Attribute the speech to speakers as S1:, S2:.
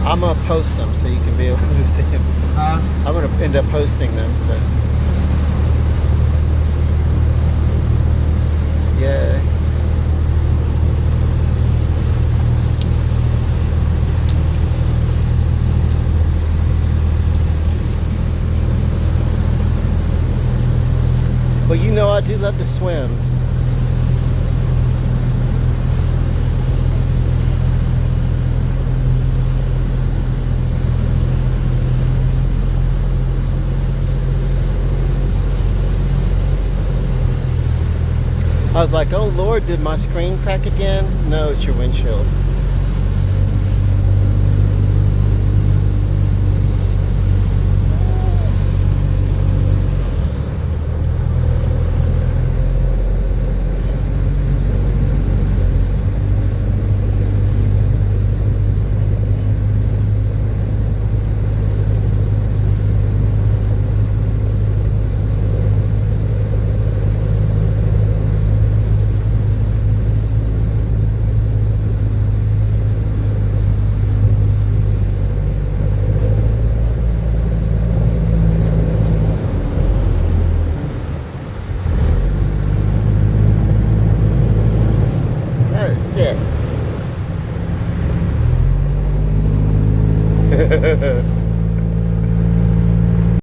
S1: I'm gonna post them so you can be able to see them. I'm gonna end up posting them. So, yay. Well, you know I do love to swim. I was like, oh Lord, did my screen crack again? No, it's your windshield.